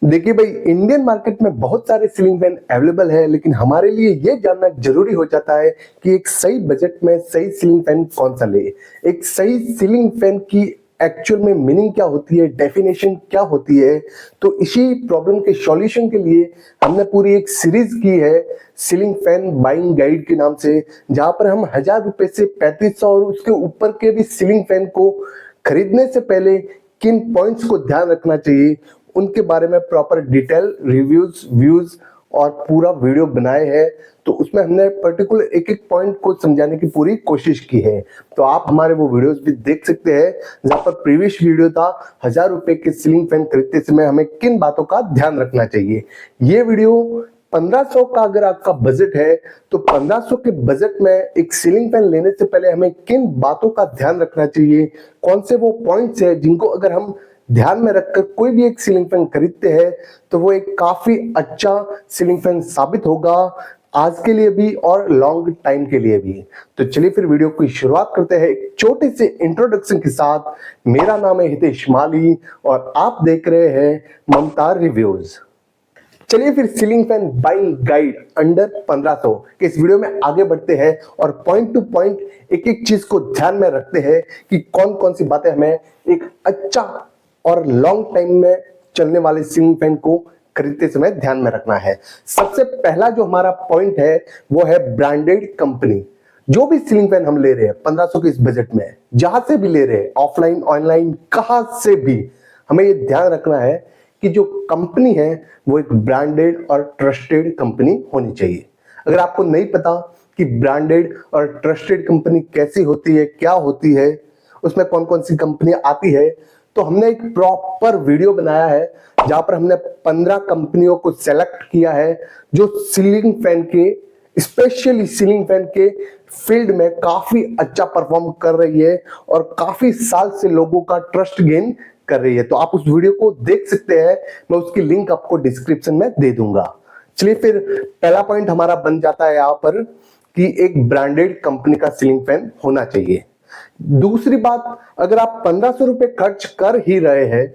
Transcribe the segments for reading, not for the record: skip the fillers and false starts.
देखिए भाई, Indian market में बहुत सारे सीलिंग फैन अवेलेबल है, लेकिन हमारे लिए ये जानना जरूरी हो जाता है कि एक सही बजट में सही सीलिंग फैन कौन सा ले। एक सही सीलिंग फैन की एक्चुअल में मीनिंग क्या होती है, डेफिनेशन क्या होती है। तो इसी प्रॉब्लम के सॉल्यूशन के लिए हमने पूरी एक सीरीज की है सीलिंग फैन बाइंग गाइड के नाम से, जहां पर हम 1000 रुपए से 3500 और उसके ऊपर के भी सीलिंग फैन को खरीदने से पहले किन पॉइंट्स को ध्यान रखना चाहिए उनके बारे में प्रॉपर डिटेल रिव्यूज व्यूज और पूरा वीडियो बनाए हैं। तो उसमें हमने पर्टिकुलर एक एक पॉइंट को समझाने की पूरी कोशिश की है। तो आप हमारे वो वीडियोस भी देख सकते हैं, जहां पर प्रीवियस वीडियो था 1000 रुपए के सीलिंग फैन खरीदते समय हमें किन बातों का ध्यान रखना चाहिए। ये वीडियो 1500 का अगर आपका बजट है तो 1500 के बजट में एक सीलिंग फैन लेने से पहले हमें किन बातों का ध्यान रखना चाहिए, कौन से वो पॉइंट्स है जिनको अगर हम ध्यान में रखकर कोई भी एक सीलिंग फैन खरीदते हैं तो वो एक काफी अच्छा सीलिंग फैन साबित होगा, आज के लिए भी और लॉन्ग टाइम के लिए भी। तो चलिए फिर वीडियो की शुरुआत करते हैं एक छोटे से इंट्रोडक्शन के साथ। मेरा नाम है हितेश माली और आप देख रहे हैं ममता रिव्यूज। चलिए फिर ceiling fan buying guide under 1500 के इस वीडियो में आगे बढ़ते हैं और पॉइंट टू पॉइंट एक एक चीज को ध्यान में रखते हैं कि कौन कौन सी बातें हमें एक अच्छा और लॉन्ग टाइम में चलने वाले सीलिंग फैन को खरीदते समय ध्यान में रखना है। सबसे पहला जो हमारा पॉइंट है वो है ब्रांडेड कंपनी। जो भी सीलिंग फैन हम ले रहे हैं 1500 के इस बजट में, जहां से भी ले रहे हैं, ऑफलाइन ऑनलाइन कहां से भी, हमें ये ध्यान रखना है कि जो कंपनी है वो एक ब्रांडेड और ट्रस्टेड कंपनी होनी चाहिए। अगर आपको नहीं पता कि ब्रांडेड और ट्रस्टेड कंपनी कैसी होती है, क्या होती है, उसमें कौन कौन सी कंपनी आती है, तो हमने एक प्रॉपर वीडियो बनाया है जहां पर हमने 15 कंपनियों को सेलेक्ट किया है जो सीलिंग फैन के, स्पेशली सीलिंग फैन के फील्ड में काफी अच्छा परफॉर्म कर रही है और काफी साल से लोगों का ट्रस्ट गेन कर रही है। तो आप उस वीडियो को देख सकते हैं, मैं उसकी लिंक आपको डिस्क्रिप्शन में दे दूंगा। चलिए फिर पहला पॉइंट हमारा बन जाता है यहां पर कि एक ब्रांडेड कंपनी का सीलिंग फैन होना चाहिए। दूसरी बात, अगर आप 1500 रुपए खर्च कर ही रहे हैं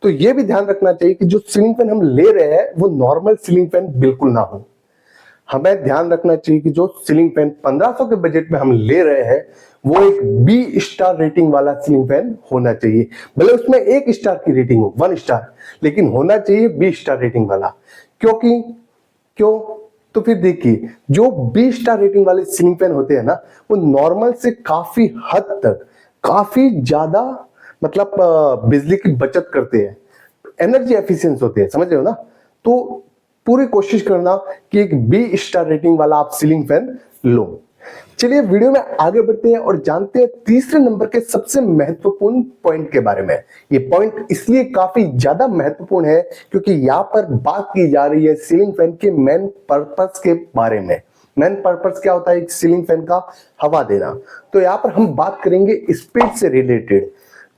तो यह भी ध्यान रखना चाहिए कि जो सीलिंग फैन हम ले रहे हैं वो नॉर्मल सीलिंग फैन बिल्कुल ना हो। हमें ध्यान रखना चाहिए कि जो सीलिंग फैन 1500 के बजट में हम ले रहे हैं वो एक बी स्टार रेटिंग वाला सीलिंग फैन होना चाहिए। भले उसमें 1 स्टार की रेटिंग हो, 1 स्टार, लेकिन होना चाहिए बी स्टार रेटिंग वाला। क्योंकि क्यों? तो फिर देखिए, जो बी स्टार रेटिंग वाले सीलिंग फैन होते हैं ना, वो नॉर्मल से काफी हद तक काफी ज्यादा मतलब बिजली की बचत करते हैं, एनर्जी एफिशिएंट होते हैं, समझ रहे हो ना। तो पूरी कोशिश करना कि एक बी स्टार रेटिंग वाला आप सीलिंग फैन लो। चलिए वीडियो में आगे बढ़ते हैं और जानते हैं तीसरे नंबर के सबसे महत्वपूर्ण पॉइंट के बारे में। ये पॉइंट इसलिए काफी ज्यादा महत्वपूर्ण है क्योंकि यहाँ पर बात की जा रही है सीलिंग फैन के मेन पर्पस के बारे में। मेन पर्पस क्या होता है एक सीलिंग फैन का? हवा देना। तो यहाँ पर हम बात करेंगे स्पीड से रिलेटेड।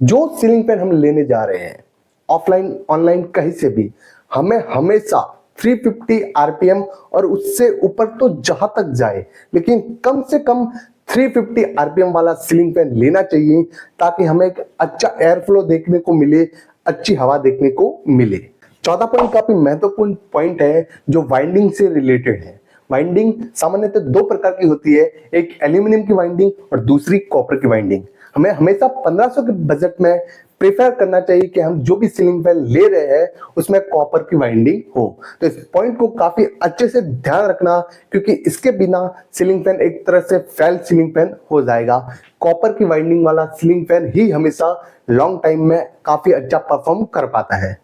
जो सीलिंग फैन हम लेने जा रहे हैं ऑफलाइन ऑनलाइन कहीं से भी, हमें हमेशा 350 आरपीएम और उससे ऊपर तो जहां तक जाए, लेकिन कम से कम 350 आरपीएम वाला सीलिंग फैन लेना चाहिए ताकि हमें एक अच्छा एयर फ्लो देखने को मिले, अच्छी हवा देखने को मिले। चौथा पॉइंट काफी महत्वपूर्ण पॉइंट है जो वाइंडिंग से रिलेटेड है। वाइंडिंग सामान्यतः 2 प्रकार की होती है, एक एल्यूमिनियम की वाइंडिंग और दूसरी कॉपर की वाइंडिंग। हमें हमेशा 1500 के बजट में प्रेफर करना चाहिए कि हम जो भी सीलिंग फैन ले रहे हैं उसमें कॉपर की वाइंडिंग हो। तो इस पॉइंट को काफी अच्छे से ध्यान रखना क्योंकि इसके बिना सीलिंग फैन एक तरह से फेल सीलिंग फैन हो जाएगा। कॉपर की वाइंडिंग वाला सीलिंग फैन ही हमेशा लॉन्ग टाइम में काफी अच्छा परफॉर्म कर पाता है।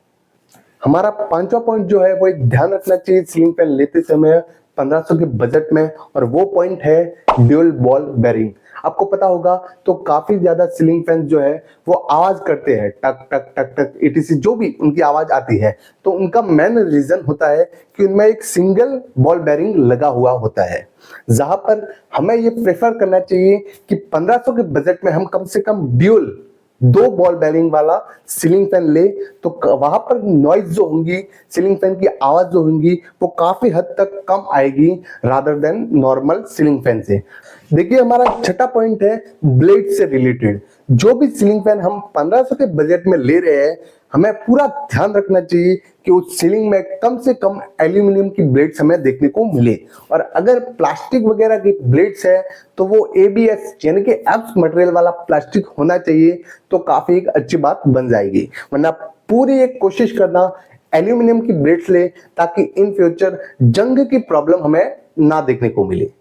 हमारा 5वां पॉइंट जो है वो एक ध्यान रखना चाहिए सीलिंग फैन लेते समय 1500 के बजट में, और वो पॉइंट है ड्यूल बॉल बेरिंग। आपको पता होगा तो काफी ज्यादा सीलिंग फैन जो है वो आवाज करते हैं, टक टक टक टक etc, जो भी उनकी आवाज आती है, तो उनका मेन रीजन होता है कि उनमें एक सिंगल बॉल बेरिंग लगा हुआ होता है। जहां पर हमें ये प्रेफर करना चाहिए कि 1500 के बजट में हम कम से कम ड्यूल 2 बॉल बेरिंग वाला सीलिंग फैन ले, तो वहां पर नॉइज जो होंगी, सीलिंग फैन की आवाज जो होंगी वो काफी हद तक कम आएगी rather than normal ceiling fan से। देखिए हमारा छठा पॉइंट है ब्लेड से रिलेटेड। जो भी सीलिंग फैन हम 1500 के बजट में ले रहे हैं, हमें पूरा ध्यान रखना चाहिए कि उस सीलिंग में कम से कम एल्यूमिनियम की ब्लेड्स हमें देखने को मिले, और अगर प्लास्टिक वगैरह की ब्लेड्स है तो वो ABS यानी कि एब्स मटेरियल वाला प्लास्टिक होना चाहिए, तो काफी एक अच्छी बात बन जाएगी। वरना पूरी एक कोशिश करना एल्यूमिनियम की ब्लेड्स ले, ताकि इन फ्यूचर जंग की प्रॉब्लम हमें ना देखने को मिले।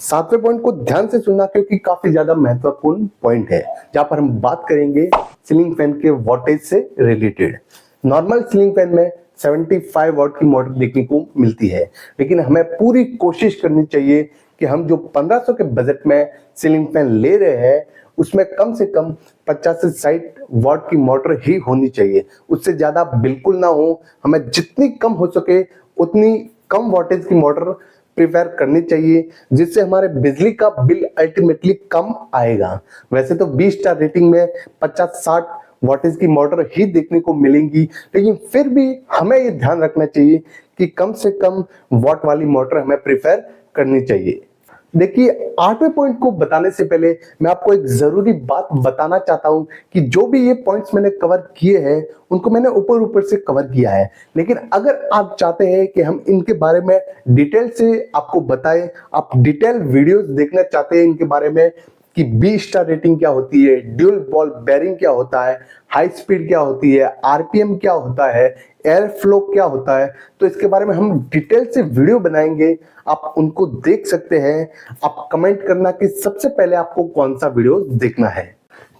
सातवें पॉइंट को ध्यान से सुनना, क्योंकि काफी ज्यादा महत्वपूर्ण पॉइंट है, जहां पर हम बात करेंगे सीलिंग फैन के वॉटेज से रिलेटेड। नॉर्मल सीलिंग फैन में 75 वॉट की मोटर देखने को मिलती है, लेकिन हमें पूरी कोशिश करनी चाहिए कि हम जो 1500 के बजट में सीलिंग फैन ले रहे हैं उसमें कम से कम 50 से 60 वॉट की मोटर ही होनी चाहिए। उससे ज्यादा बिल्कुल ना हो। हमें जितनी कम हो सके उतनी कम वॉटेज की मोटर प्रिफेयर करनी चाहिए, जिससे हमारे बिजली का बिल अल्टीमेटली कम आएगा। वैसे तो 20 स्टार रेटिंग में 50-60 वॉटेज की मोटर ही देखने को मिलेंगी, लेकिन फिर भी हमें ये ध्यान रखना चाहिए कि कम से कम वॉट वाली मोटर हमें प्रिफेयर करनी चाहिए। देखिए, आठवें पॉइंट को बताने से पहले मैं आपको एक जरूरी बात बताना चाहता हूं कि जो भी ये पॉइंट्स मैंने कवर किए हैं उनको मैंने ऊपर ऊपर से कवर किया है, लेकिन अगर आप चाहते हैं कि हम इनके बारे में डिटेल से आपको बताएं, आप डिटेल वीडियोस देखना चाहते हैं इनके बारे में कि 20 स्टार रेटिंग क्या होती है, ड्यूल बॉल बेरिंग क्या होता है, हाई स्पीड क्या होती है, RPM क्या होता है, एयर फ्लो क्या होता है, तो इसके बारे में हम डिटेल से वीडियो बनाएंगे। आप उनको देख सकते हैं। आप कमेंट करना कि सबसे पहले आपको कौन सा वीडियो देखना है।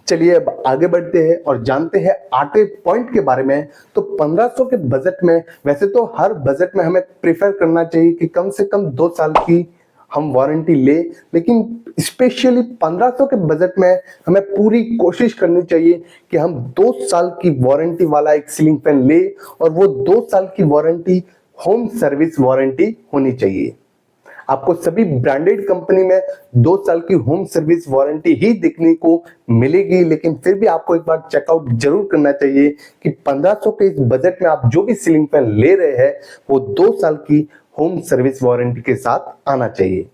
चलिए अब आगे बढ़ते हैं और जानते हैं 8वें पॉइंट के बारे में। तो 1500 के बजट में, वैसे तो हर बजट में हमें प्रेफर करना चाहिए कि कम से कम 2 साल की हम वारंटी ले, लेकिन स्पेशली 1500 के बजट में हमें पूरी कोशिश करनी चाहिए कि हम 2 साल की वारंटी वाला एक सीलिंग फैन ले, और वो 2 साल की वारंटी होम सर्विस वारंटी होनी चाहिए। आपको सभी ब्रांडेड कंपनी में 2 साल की होम सर्विस वारंटी ही देखने को मिलेगी, लेकिन फिर भी आपको एक बार चेकआउट जरूर करना चाहिए कि 1500 के इस बजट में आप जो भी सीलिंग फैन ले रहे हैं वो 2 साल की होम सर्विस वारंटी के साथ आना चाहिए।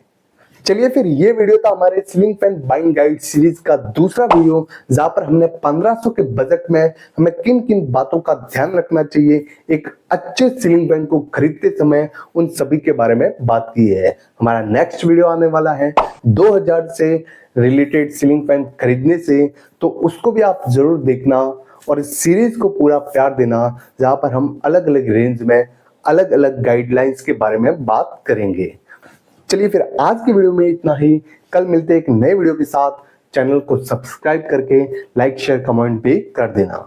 चलिए फिर, ये वीडियो था हमारे ceiling fan buying guide series का दूसरा वीडियो, जहां पर हमने 1500 के बजट में हमें किन किन बातों का ध्यान रखना चाहिए एक अच्छे सीलिंग फैन को खरीदते समय, उन सभी के बारे में बात की है। हमारा नेक्स्ट वीडियो आने वाला है 2000 से रिलेटेड सीलिंग फैन खरीदने से, तो उसको भी आप जरूर देखना और इस सीरीज को पूरा प्यार देना, जहां पर हम अलग अलग रेंज में अलग अलग गाइडलाइंस के बारे में बात करेंगे। चलिए फिर, आज की वीडियो में इतना ही। कल मिलते हैं एक नए वीडियो के साथ। चैनल को सब्सक्राइब करके लाइक शेयर कमेंट भी कर देना।